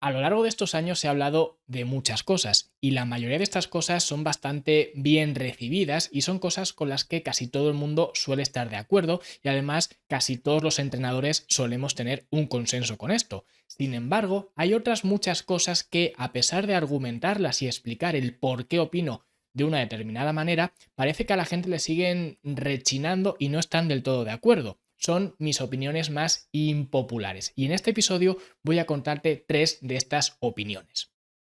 A lo largo de estos años se ha hablado de muchas cosas y la mayoría de estas cosas son bastante bien recibidas y son cosas con las que casi todo el mundo suele estar de acuerdo y además casi todos los entrenadores solemos tener un consenso con esto. Sin embargo, hay otras muchas cosas que, a pesar de argumentarlas y explicar el por qué opino de una determinada manera, parece que a la gente le siguen rechinando y no están del todo de acuerdo. Son mis opiniones más impopulares y en este episodio voy a contarte tres de estas opiniones.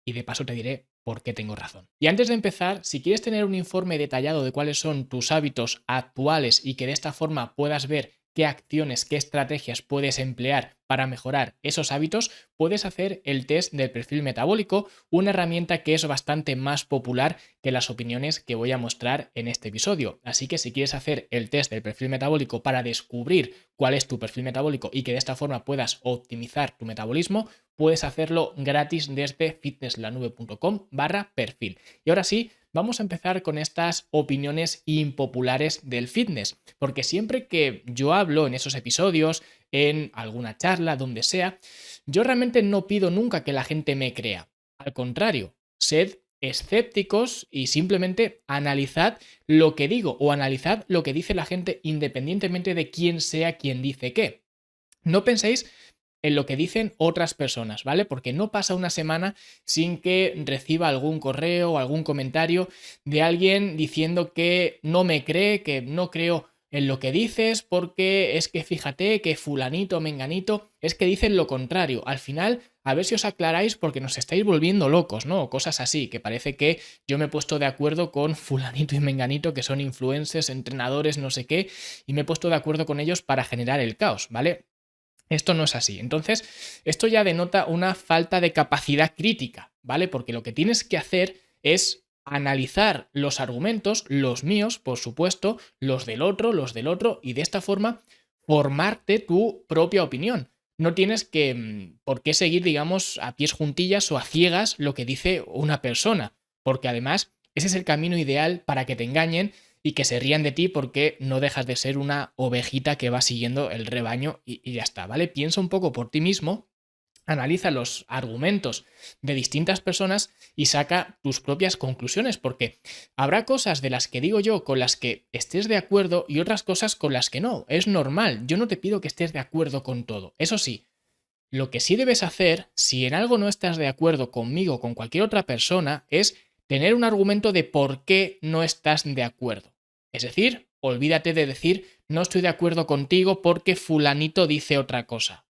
Y de paso te diré por qué tengo razón. Y antes de empezar, si quieres tener un informe detallado de cuáles son tus hábitos actuales y que de esta forma puedas ver qué acciones, qué estrategias puedes emplear para mejorar esos hábitos, puedes hacer el test del perfil metabólico, una herramienta que es bastante más popular que las opiniones que voy a mostrar en este episodio. Así que si quieres hacer el test del perfil metabólico para descubrir cuál es tu perfil metabólico y que de esta forma puedas optimizar tu metabolismo, puedes hacerlo gratis desde fitnesslanube.com/perfil. Y ahora sí, vamos a empezar con estas opiniones impopulares del fitness, porque siempre que yo hablo en esos episodios, en alguna charla, donde sea, yo realmente no pido nunca que la gente me crea. Al contrario, sed escépticos y simplemente analizad lo que digo o analizad lo que dice la gente independientemente de quién sea quien dice qué. No penséis en lo que dicen otras personas, ¿vale? Porque no pasa una semana sin que reciba algún correo o algún comentario de alguien diciendo que no me cree, que no creo en lo que dices, porque es que fíjate que fulanito, menganito, es que dicen lo contrario. Al final, a ver si os aclaráis porque nos estáis volviendo locos, ¿no? O cosas así, que parece que yo me he puesto de acuerdo con fulanito y menganito, que son influencers, entrenadores, no sé qué, y me he puesto de acuerdo con ellos para generar el caos, ¿vale? Esto no es así. Entonces, esto ya denota una falta de capacidad crítica, ¿vale? Porque lo que tienes que hacer es analizar los argumentos, los míos, por supuesto, los del otro, y de esta forma formarte tu propia opinión. No tienes que por qué seguir, digamos, a pies juntillas o a ciegas lo que dice una persona, porque además ese es el camino ideal para que te engañen y que se rían de ti porque no dejas de ser una ovejita que va siguiendo el rebaño y ya está, ¿vale? Piensa un poco por ti mismo, analiza los argumentos de distintas personas y saca tus propias conclusiones, porque habrá cosas de las que digo yo con las que estés de acuerdo y otras cosas con las que no. Es normal, yo no te pido que estés de acuerdo con todo. Eso sí, lo que sí debes hacer, si en algo no estás de acuerdo conmigo o con cualquier otra persona, es tener un argumento de por qué no estás de acuerdo. Es decir, olvídate de decir no estoy de acuerdo contigo porque fulanito dice otra cosa.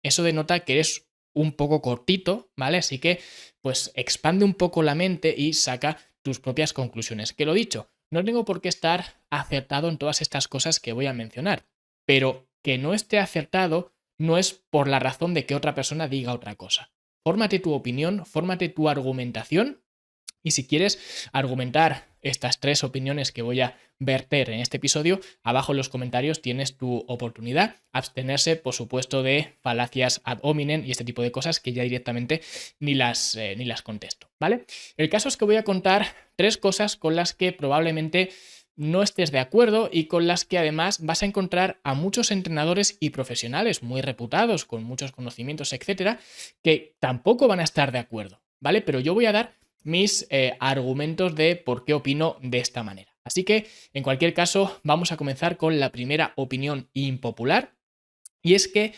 Eso denota que eres un poco cortito, ¿vale? Así que, pues expande un poco la mente y saca tus propias conclusiones. Que lo dicho, no tengo por qué estar acertado en todas estas cosas que voy a mencionar, pero que no esté acertado no es por la razón de que otra persona diga otra cosa. Fórmate tu opinión, fórmate tu argumentación y si quieres argumentar estas tres opiniones que voy a verter en este episodio, abajo en los comentarios tienes tu oportunidad. Abstenerse, por supuesto, de falacias ad hominem y este tipo de cosas que ya directamente ni las contesto, ¿vale? El caso es que voy a contar tres cosas con las que probablemente no estés de acuerdo y con las que además vas a encontrar a muchos entrenadores y profesionales muy reputados, con muchos conocimientos, etcétera, que tampoco van a estar de acuerdo, ¿vale? Pero yo voy a dar mis argumentos de por qué opino de esta manera. Así que, en cualquier caso, vamos a comenzar con la primera opinión impopular, y es que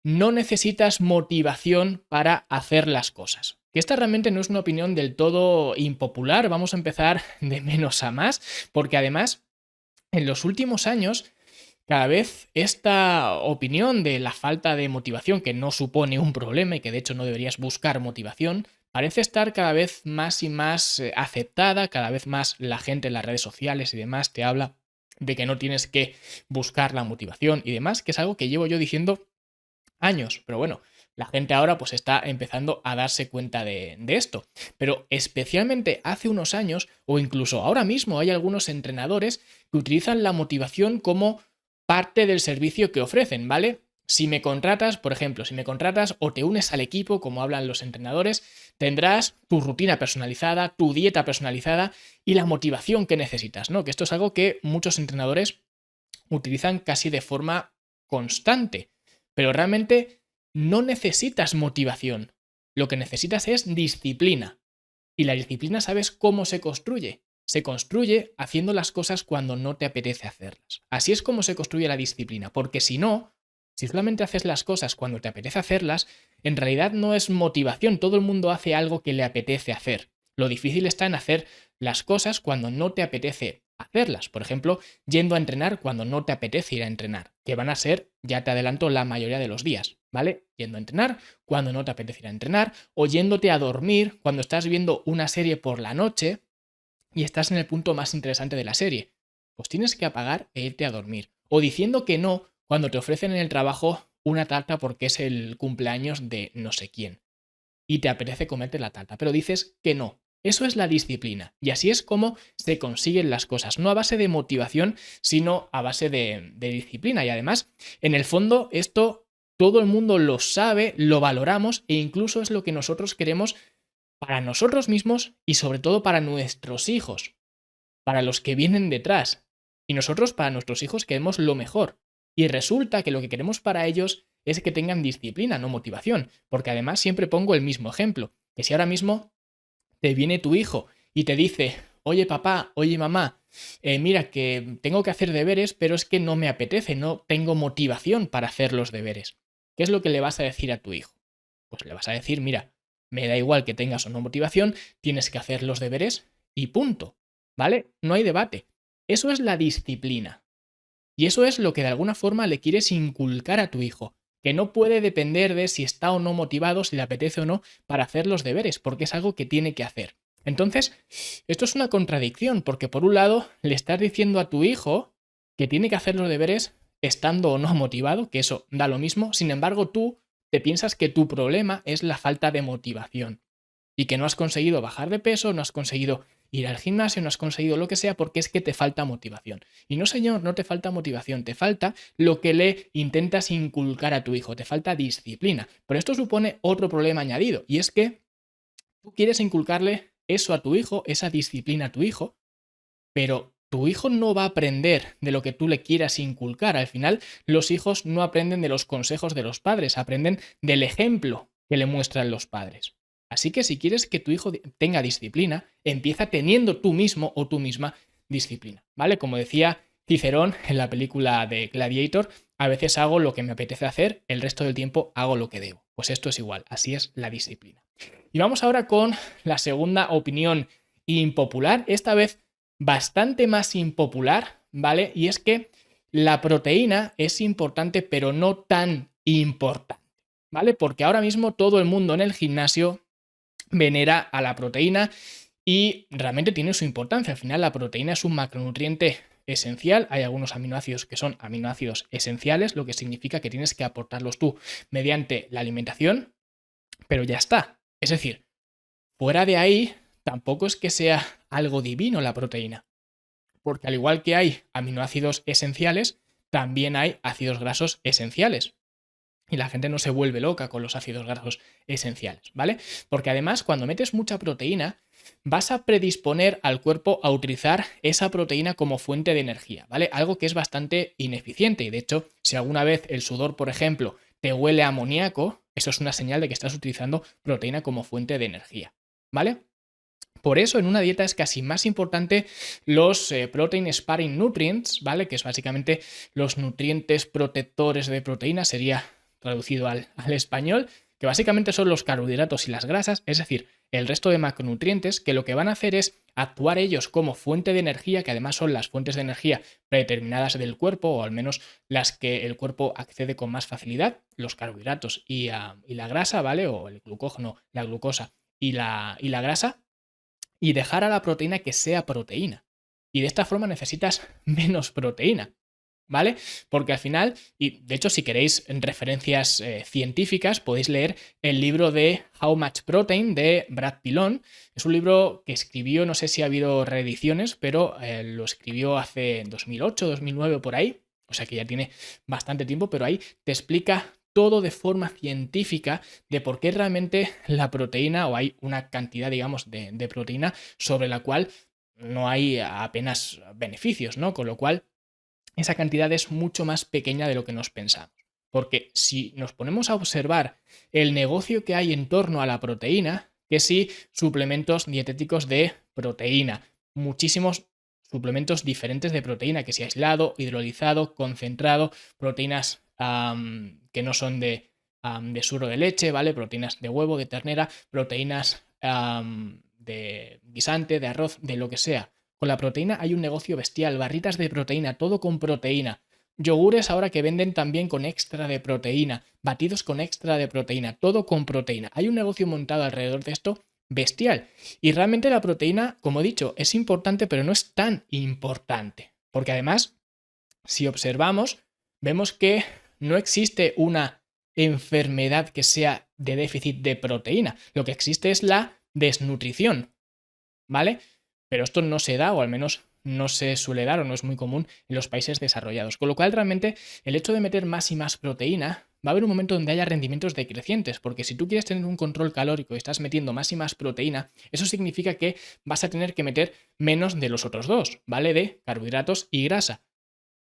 no necesitas motivación para hacer las cosas. Que esta realmente no es una opinión del todo impopular, vamos a empezar de menos a más, porque además, en los últimos años, cada vez esta opinión de la falta de motivación, que no supone un problema y que de hecho no deberías buscar motivación, parece estar cada vez más y más aceptada, cada vez más la gente en las redes sociales y demás te habla de que no tienes que buscar la motivación y demás, que es algo que llevo yo diciendo años, pero bueno, la gente ahora pues está empezando a darse cuenta de esto. Pero especialmente hace unos años, o incluso ahora mismo, hay algunos entrenadores que utilizan la motivación como parte del servicio que ofrecen, ¿vale? Si me contratas, por ejemplo, si me contratas o te unes al equipo, como hablan los entrenadores, tendrás tu rutina personalizada, tu dieta personalizada y la motivación que necesitas, ¿no? Que esto es algo que muchos entrenadores utilizan casi de forma constante. Pero realmente no necesitas motivación. Lo que necesitas es disciplina. Y la disciplina, ¿sabes cómo se construye? Se construye haciendo las cosas cuando no te apetece hacerlas. Así es como se construye la disciplina, porque si no, si solamente haces las cosas cuando te apetece hacerlas, en realidad no es motivación, todo el mundo hace algo que le apetece hacer. Lo difícil está en hacer las cosas cuando no te apetece hacerlas. Por ejemplo, yendo a entrenar cuando no te apetece ir a entrenar, que van a ser, ya te adelanto, la mayoría de los días, ¿vale? Yendo a entrenar cuando no te apetece ir a entrenar, o yéndote a dormir cuando estás viendo una serie por la noche y estás en el punto más interesante de la serie. Pues tienes que apagar e irte a dormir. O diciendo que no cuando te ofrecen en el trabajo una tarta porque es el cumpleaños de no sé quién y te apetece comerte la tarta, pero dices que no. Eso es la disciplina. Y así es como se consiguen las cosas. No a base de motivación, sino a base de disciplina. Y además, en el fondo, esto todo el mundo lo sabe, lo valoramos e incluso es lo que nosotros queremos para nosotros mismos y sobre todo para nuestros hijos, para los que vienen detrás. Y nosotros para nuestros hijos queremos lo mejor. Y resulta que lo que queremos para ellos es que tengan disciplina, no motivación. Porque además siempre pongo el mismo ejemplo. Que si ahora mismo te viene tu hijo y te dice, oye papá, oye mamá, mira que tengo que hacer deberes, pero es que no me apetece, no tengo motivación para hacer los deberes. ¿Qué es lo que le vas a decir a tu hijo? Pues le vas a decir, mira, me da igual que tengas o no motivación, tienes que hacer los deberes y punto. ¿Vale? No hay debate. Eso es la disciplina. Y eso es lo que de alguna forma le quieres inculcar a tu hijo, que no puede depender de si está o no motivado, si le apetece o no, para hacer los deberes, porque es algo que tiene que hacer. Entonces, esto es una contradicción, porque por un lado le estás diciendo a tu hijo que tiene que hacer los deberes estando o no motivado, que eso da lo mismo, sin embargo tú te piensas que tu problema es la falta de motivación y que no has conseguido bajar de peso, no has conseguido ir al gimnasio, no has conseguido lo que sea porque es que te falta motivación. Y no, señor, no te falta motivación, te falta lo que le intentas inculcar a tu hijo, te falta disciplina. Pero esto supone otro problema añadido y es que tú quieres inculcarle eso a tu hijo, esa disciplina a tu hijo, pero tu hijo no va a aprender de lo que tú le quieras inculcar. Al final, los hijos no aprenden de los consejos de los padres, aprenden del ejemplo que le muestran los padres. Así que si quieres que tu hijo tenga disciplina, empieza teniendo tú mismo o tú misma disciplina, ¿vale? Como decía Cicerón en la película de Gladiator, a veces hago lo que me apetece hacer, el resto del tiempo hago lo que debo. Pues esto es igual, así es la disciplina. Y vamos ahora con la segunda opinión impopular, esta vez bastante más impopular, ¿vale? Y es que la proteína es importante, pero no tan importante, ¿vale? Porque ahora mismo todo el mundo en el gimnasio venera a la proteína y realmente tiene su importancia. Al final la proteína es un macronutriente esencial. Hay algunos aminoácidos que son aminoácidos esenciales, lo que significa que tienes que aportarlos tú mediante la alimentación, pero ya está. Es decir, fuera de ahí, tampoco es que sea algo divino la proteína. Porque al igual que hay aminoácidos esenciales, también hay ácidos grasos esenciales. Y la gente no se vuelve loca con los ácidos grasos esenciales, ¿vale? Porque además, cuando metes mucha proteína, vas a predisponer al cuerpo a utilizar esa proteína como fuente de energía, ¿vale? Algo que es bastante ineficiente. Y de hecho, si alguna vez el sudor, por ejemplo, te huele a amoníaco, eso es una señal de que estás utilizando proteína como fuente de energía, ¿vale? Por eso en una dieta es casi más importante los Protein Sparing Nutrients, ¿vale? Que es básicamente los nutrientes protectores de proteína, sería traducido al español, que básicamente son los carbohidratos y las grasas, es decir, el resto de macronutrientes, que lo que van a hacer es actuar ellos como fuente de energía, que además son las fuentes de energía predeterminadas del cuerpo, o al menos las que el cuerpo accede con más facilidad, los carbohidratos y la grasa, ¿vale? O el glucógeno, la glucosa y la grasa, y dejar a la proteína que sea proteína. Y de esta forma necesitas menos proteína, ¿vale? Porque al final, y de hecho si queréis referencias científicas, podéis leer el libro de How Much Protein de Brad Pilon. Es un libro que escribió, no sé si ha habido reediciones, pero lo escribió hace 2008, 2009 o por ahí. O sea que ya tiene bastante tiempo, pero ahí te explica todo de forma científica de por qué realmente la proteína o hay una cantidad, digamos, de proteína sobre la cual no hay apenas beneficios, ¿no? Con lo cual esa cantidad es mucho más pequeña de lo que nos pensamos, Porque si nos ponemos a observar el negocio que hay en torno a la proteína, que sí, suplementos dietéticos de proteína, muchísimos suplementos diferentes de proteína, que si aislado, hidrolizado, concentrado, proteínas que no son de suero de leche, ¿vale? Proteínas de huevo, de ternera, proteínas de guisante, de arroz, de lo que sea. Con la proteína hay un negocio bestial, barritas de proteína, todo con proteína. Yogures ahora que venden también con extra de proteína, batidos con extra de proteína, todo con proteína. Hay un negocio montado alrededor de esto bestial. Y realmente la proteína, como he dicho, es importante, pero no es tan importante. Porque además, si observamos, vemos que no existe una enfermedad que sea de déficit de proteína. Lo que existe es la desnutrición, ¿vale? Pero esto no se da, o al menos no se suele dar, o no es muy común en los países desarrollados. Con lo cual, realmente, el hecho de meter más y más proteína, va a haber un momento donde haya rendimientos decrecientes, porque si tú quieres tener un control calórico y estás metiendo más y más proteína, eso significa que vas a tener que meter menos de los otros dos, ¿vale? De carbohidratos y grasa.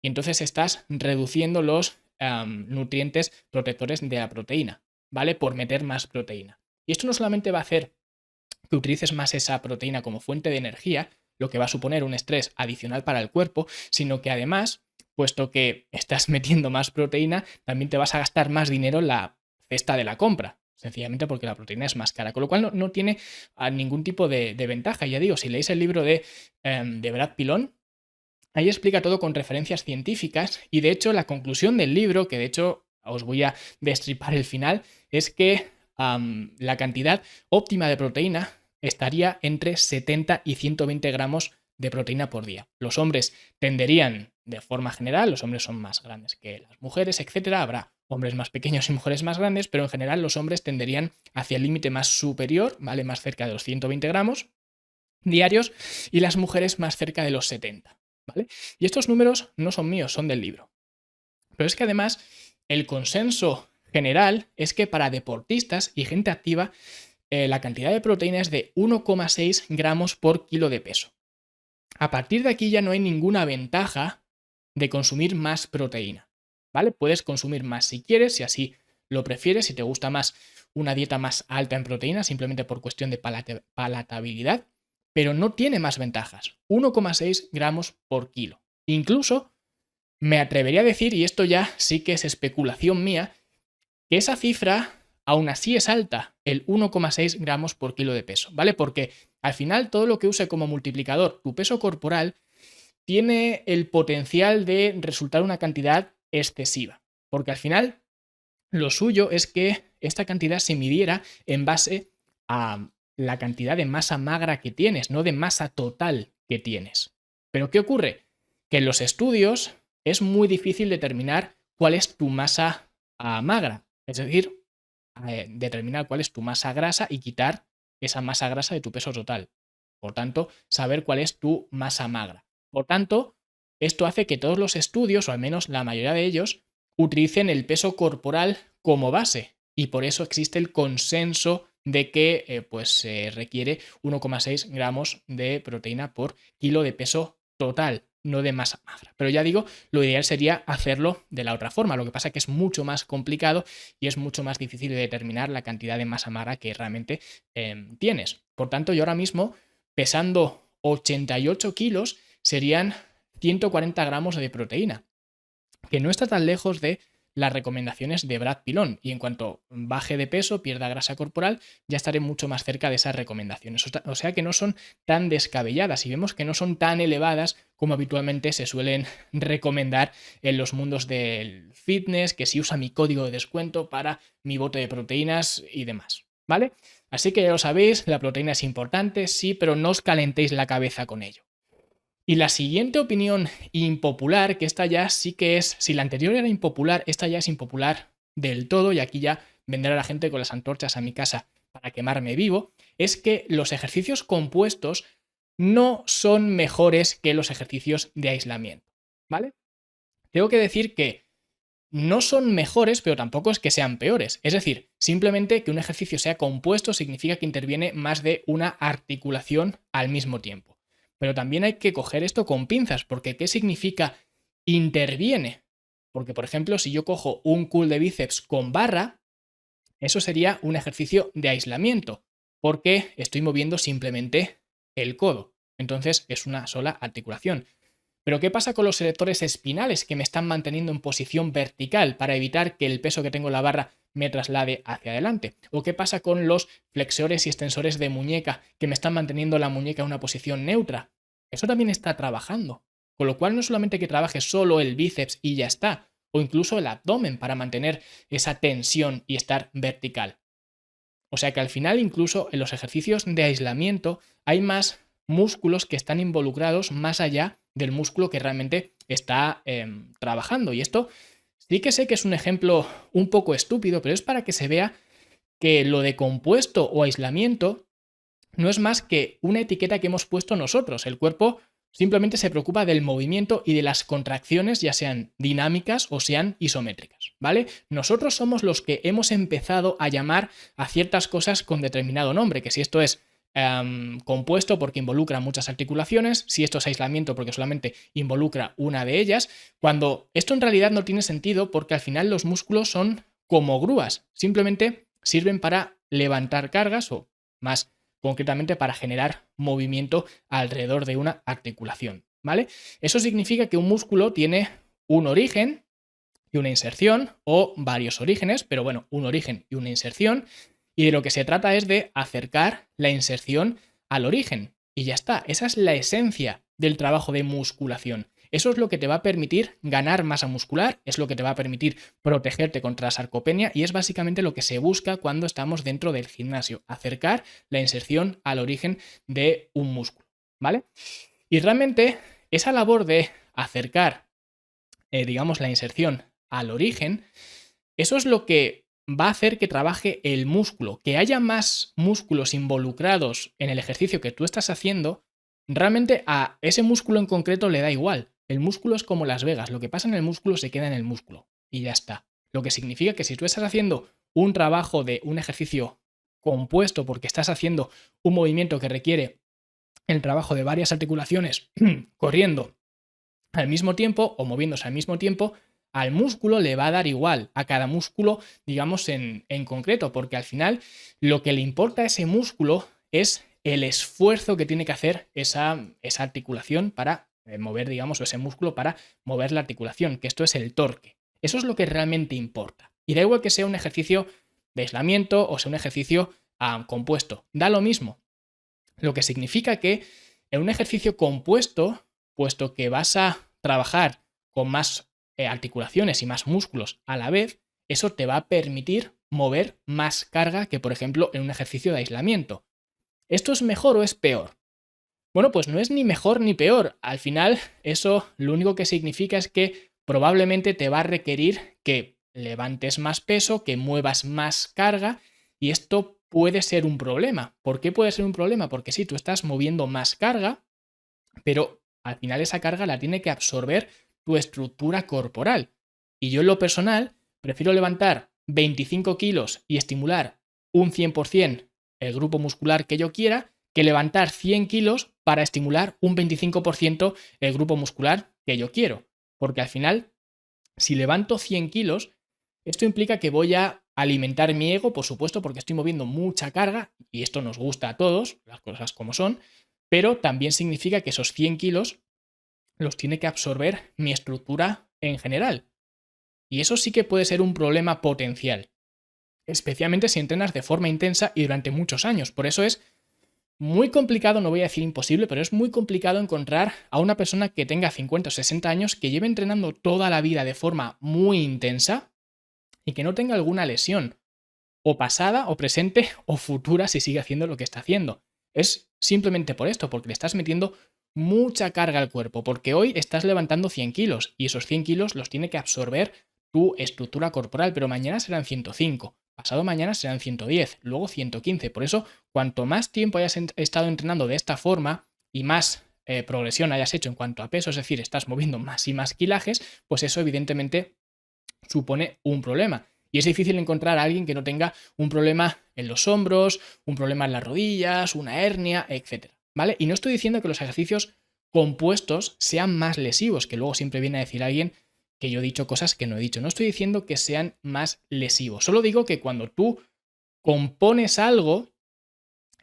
Y entonces estás reduciendo los nutrientes protectores de la proteína, ¿vale? Por meter más proteína. Y esto no solamente va a hacer que utilices más esa proteína como fuente de energía, lo que va a suponer un estrés adicional para el cuerpo, sino que además, puesto que estás metiendo más proteína, también te vas a gastar más dinero en la cesta de la compra, sencillamente porque la proteína es más cara, con lo cual no tiene ningún tipo de ventaja. Ya digo, si leéis el libro de Brad Pilon, ahí explica todo con referencias científicas y de hecho la conclusión del libro, que de hecho os voy a destripar el final, es que la cantidad óptima de proteína estaría entre 70 y 120 gramos de proteína por día. Los hombres tenderían, de forma general, los hombres son más grandes que las mujeres, etcétera. Habrá hombres más pequeños y mujeres más grandes, pero en general los hombres tenderían hacia el límite más superior, ¿vale? Más cerca de los 120 gramos diarios y las mujeres más cerca de los 70, ¿vale? Y estos números no son míos, son del libro. Pero es que además el consenso general es que para deportistas y gente activa la cantidad de proteína es de 1,6 gramos por kilo de peso. A partir de aquí ya no hay ninguna ventaja de consumir más proteína, ¿vale? Puedes consumir más si quieres, si así lo prefieres, si te gusta más una dieta más alta en proteína, simplemente por cuestión de palatabilidad, pero no tiene más ventajas. 1,6 gramos por kilo. Incluso me atrevería a decir, y esto ya sí que es especulación mía, que esa cifra aún así es alta, el 1,6 gramos por kilo de peso, ¿vale? Porque al final todo lo que use como multiplicador tu peso corporal tiene el potencial de resultar una cantidad excesiva. Porque al final lo suyo es que esta cantidad se midiera en base a la cantidad de masa magra que tienes, no de masa total que tienes. Pero ¿qué ocurre? Que en los estudios es muy difícil determinar cuál es tu masa magra. Es decir, determinar cuál es tu masa grasa y quitar esa masa grasa de tu peso total. Por tanto, saber cuál es tu masa magra. Por tanto, esto hace que todos los estudios, o al menos la mayoría de ellos, utilicen el peso corporal como base. Y por eso existe el consenso de que pues se requiere 1,6 gramos de proteína por kilo de peso total, no de masa magra. Pero ya digo, lo ideal sería hacerlo de la otra forma. Lo que pasa es que es mucho más complicado y es mucho más difícil de determinar la cantidad de masa magra que realmente tienes. Por tanto, yo ahora mismo, pesando 88 kilos, serían 140 gramos de proteína, que no está tan lejos de las recomendaciones de Brad Pilon, y en cuanto baje de peso, pierda grasa corporal, ya estaré mucho más cerca de esas recomendaciones. O sea que no son tan descabelladas y vemos que no son tan elevadas como habitualmente se suelen recomendar en los mundos del fitness, que si usa mi código de descuento para mi bote de proteínas y demás, ¿vale? Así que ya lo sabéis, la proteína es importante, sí, pero no os calentéis la cabeza con ello. Y la siguiente opinión impopular, que esta ya sí que es, si la anterior era impopular, esta ya es impopular del todo, y aquí ya vendrá la gente con las antorchas a mi casa para quemarme vivo, es que los ejercicios compuestos no son mejores que los ejercicios de aislamiento, ¿vale? Tengo que decir que no son mejores, pero tampoco es que sean peores. Es decir, simplemente que un ejercicio sea compuesto significa que interviene más de una articulación al mismo tiempo. Pero también hay que coger esto con pinzas, porque ¿qué significa interviene? Porque, por ejemplo, si yo cojo un curl de bíceps con barra, eso sería un ejercicio de aislamiento, porque estoy moviendo simplemente el codo. Entonces es una sola articulación. Pero ¿qué pasa con los erectores espinales que me están manteniendo en posición vertical para evitar que el peso que tengo en la barra me traslade hacia adelante? ¿O qué pasa con los flexores y extensores de muñeca que me están manteniendo la muñeca en una posición neutra? Eso también está trabajando. Con lo cual no solamente que trabaje solo el bíceps y ya está, o incluso el abdomen para mantener esa tensión y estar vertical. O sea que al final incluso en los ejercicios de aislamiento hay más músculos que están involucrados más allá del músculo que realmente está trabajando. Y esto sí que sé que es un ejemplo un poco estúpido, pero es para que se vea que lo de compuesto o aislamiento no es más que una etiqueta que hemos puesto nosotros. El cuerpo simplemente se preocupa del movimiento y de las contracciones, ya sean dinámicas o sean isométricas, ¿vale? Nosotros somos los que hemos empezado a llamar a ciertas cosas con determinado nombre, que si esto es compuesto porque involucra muchas articulaciones, si esto es aislamiento porque solamente involucra una de ellas, cuando esto en realidad no tiene sentido porque al final los músculos son como grúas, simplemente sirven para levantar cargas o más concretamente para generar movimiento alrededor de una articulación, ¿vale? Eso significa que un músculo tiene un origen y una inserción, o varios orígenes, pero bueno, un origen y una inserción, y de lo que se trata es de acercar la inserción al origen, y ya está, esa es la esencia del trabajo de musculación. Eso es lo que te va a permitir ganar masa muscular, es lo que te va a permitir protegerte contra la sarcopenia y es básicamente lo que se busca cuando estamos dentro del gimnasio, acercar la inserción al origen de un músculo, ¿vale? Y realmente esa labor de acercar, digamos, la inserción al origen, eso es lo que va a hacer que trabaje el músculo, que haya más músculos involucrados en el ejercicio que tú estás haciendo, realmente a ese músculo en concreto le da igual. El músculo es como Las Vegas, lo que pasa en el músculo se queda en el músculo y ya está. Lo que significa que si tú estás haciendo un trabajo de un ejercicio compuesto porque estás haciendo un movimiento que requiere el trabajo de varias articulaciones corriendo al mismo tiempo o moviéndose al mismo tiempo, al músculo le va a dar igual, a cada músculo, digamos, en concreto, porque al final lo que le importa a ese músculo es el esfuerzo que tiene que hacer esa articulación para mover, digamos, o ese músculo para mover la articulación, que esto es el torque. Eso es lo que realmente importa. Y da igual que sea un ejercicio de aislamiento o sea un ejercicio compuesto, da lo mismo. Lo que significa que en un ejercicio compuesto, puesto que vas a trabajar con más articulaciones y más músculos a la vez, eso te va a permitir mover más carga que, por ejemplo, en un ejercicio de aislamiento. ¿Esto es mejor o es peor? Bueno, pues no es ni mejor ni peor. Al final, eso lo único que significa es que probablemente te va a requerir que levantes más peso, que muevas más carga, y esto puede ser un problema. ¿Por qué puede ser un problema? Porque sí, tú estás moviendo más carga, pero al final esa carga la tiene que absorber tu estructura corporal. Y yo en lo personal prefiero levantar 25 kilos y estimular un 100% el grupo muscular que yo quiera que levantar 100 kilos para estimular un 25% el grupo muscular que yo quiero. Porque al final, si levanto 100 kilos, esto implica que voy a alimentar mi ego, por supuesto, porque estoy moviendo mucha carga, y esto nos gusta a todos, las cosas como son, pero también significa que esos 100 kilos los tiene que absorber mi estructura en general. Y eso sí que puede ser un problema potencial, especialmente si entrenas de forma intensa y durante muchos años. Por eso es muy complicado, no voy a decir imposible, pero es muy complicado encontrar a una persona que tenga 50 o 60 años, que lleve entrenando toda la vida de forma muy intensa y que no tenga alguna lesión, o pasada, o presente, o futura si sigue haciendo lo que está haciendo. Es simplemente por esto, porque le estás metiendo mucha carga al cuerpo, porque hoy estás levantando 100 kilos y esos 100 kilos los tiene que absorber tu estructura corporal, pero mañana serán 105, pasado mañana serán 110, luego 115. Por eso, cuanto más tiempo hayas estado entrenando de esta forma y más progresión hayas hecho en cuanto a peso, es decir, estás moviendo más y más kilajes, pues eso evidentemente supone un problema. Y es difícil encontrar a alguien que no tenga un problema en los hombros, un problema en las rodillas, una hernia, etc. ¿Vale? Y no estoy diciendo que los ejercicios compuestos sean más lesivos, que luego siempre viene a decir alguien que yo he dicho cosas que no he dicho. No estoy diciendo que sean más lesivos. Solo digo que cuando tú compones algo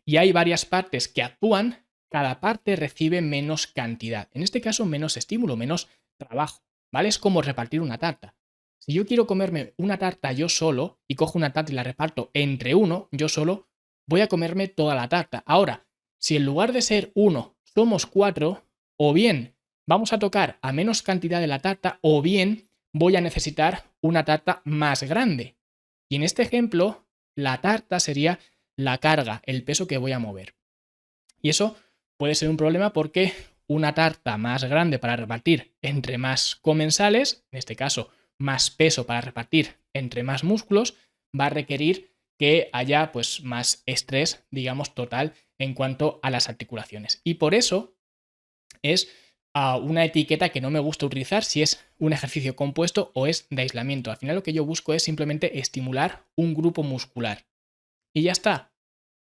y hay varias partes que actúan, cada parte recibe menos cantidad. En este caso, menos estímulo, menos trabajo, ¿vale? Es como repartir una tarta. Si yo quiero comerme una tarta yo solo y cojo una tarta y la reparto entre uno, yo solo, voy a comerme toda la tarta. Ahora, si en lugar de ser uno somos cuatro, o bien vamos a tocar a menos cantidad de la tarta, o bien voy a necesitar una tarta más grande. Y en este ejemplo, la tarta sería la carga, el peso que voy a mover. Y eso puede ser un problema porque una tarta más grande para repartir entre más comensales, en este caso más peso para repartir entre más músculos, va a requerir que haya pues más estrés, digamos, total en cuanto a las articulaciones. Y por eso es una etiqueta que no me gusta utilizar si es un ejercicio compuesto o es de aislamiento. Al final lo que yo busco es simplemente estimular un grupo muscular. Y ya está.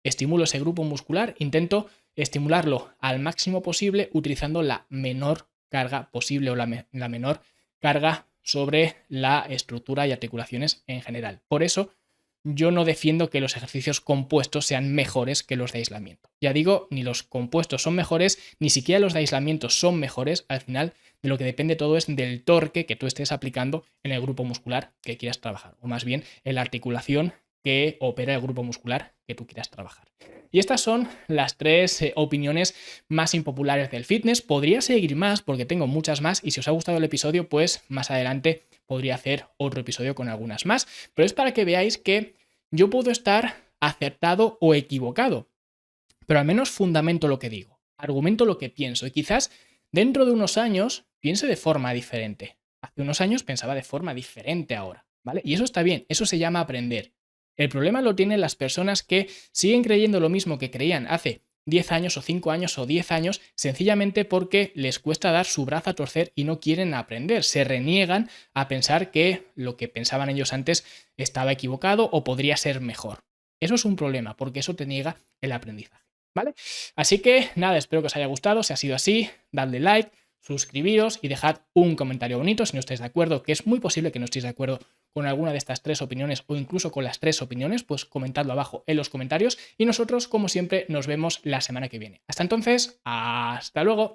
Estimulo ese grupo muscular, intento estimularlo al máximo posible utilizando la menor carga posible o la menor carga sobre la estructura y articulaciones en general. Por eso yo no defiendo que los ejercicios compuestos sean mejores que los de aislamiento. Ya digo, ni los compuestos son mejores, ni siquiera los de aislamiento son mejores. Al final, de lo que depende todo es del torque que tú estés aplicando en el grupo muscular que quieras trabajar, o más bien en la articulación que opera el grupo muscular que tú quieras trabajar. Y estas son las tres opiniones más impopulares del fitness. Podría seguir más porque tengo muchas más y si os ha gustado el episodio, pues más adelante podría hacer otro episodio con algunas más. Pero es para que veáis que yo puedo estar acertado o equivocado, pero al menos fundamento lo que digo, argumento lo que pienso y quizás dentro de unos años piense de forma diferente. Hace unos años pensaba de forma diferente ahora, ¿vale? Y eso está bien, eso se llama aprender. El problema lo tienen las personas que siguen creyendo lo mismo que creían hace 10 años o 5 años o 10 años sencillamente porque les cuesta dar su brazo a torcer y no quieren aprender. Se reniegan a pensar que lo que pensaban ellos antes estaba equivocado o podría ser mejor. Eso es un problema porque eso te niega el aprendizaje, ¿vale? Así que nada, espero que os haya gustado. Si ha sido así, dadle like, suscribiros y dejad un comentario bonito si no estáis de acuerdo, que es muy posible que no estéis de acuerdo con alguna de estas tres opiniones o incluso con las tres opiniones, pues comentadlo abajo en los comentarios y nosotros, como siempre, nos vemos la semana que viene. Hasta entonces, hasta luego.